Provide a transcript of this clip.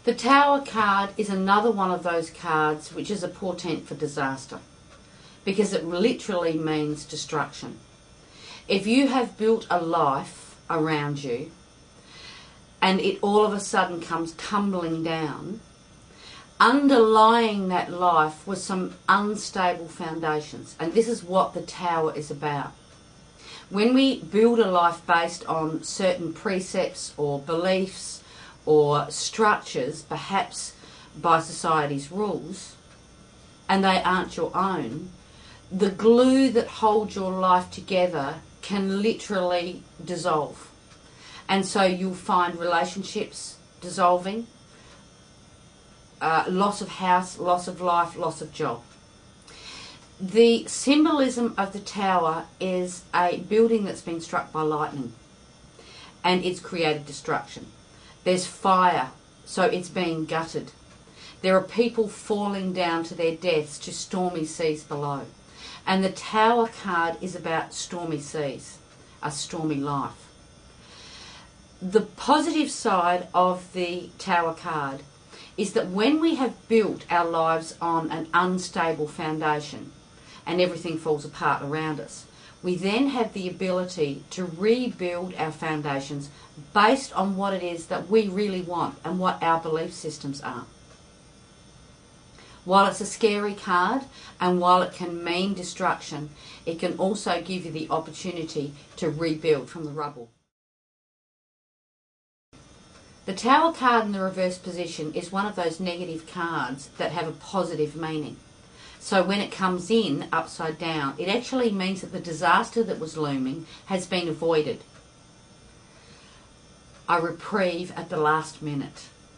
The Tower card is another one of those cards which is a portent for disaster, because it literally means destruction. If you have built a life around you and it all of a sudden comes tumbling down, underlying that life was some unstable foundations, and this is what the Tower is about. When we build a life based on certain precepts or beliefs or structures, perhaps by society's rules, and they aren't your own, the glue that holds your life together can literally dissolve. And so you'll find relationships dissolving, loss of house, loss of life, loss of job. The symbolism of the Tower is a building that's been struck by lightning and it's created destruction. There's fire, so it's being gutted. There are people falling down to their deaths to stormy seas below. And the Tower card is about stormy seas, a stormy life. The positive side of the Tower card is that when we have built our lives on an unstable foundation and everything falls apart around us, we then have the ability to rebuild our foundations based on what it is that we really want and what our belief systems are. While it's a scary card and while it can mean destruction, it can also give you the opportunity to rebuild from the rubble. The Tower card in the reverse position is one of those negative cards that have a positive meaning. So when it comes in upside down, it actually means that the disaster that was looming has been avoided. A reprieve at the last minute.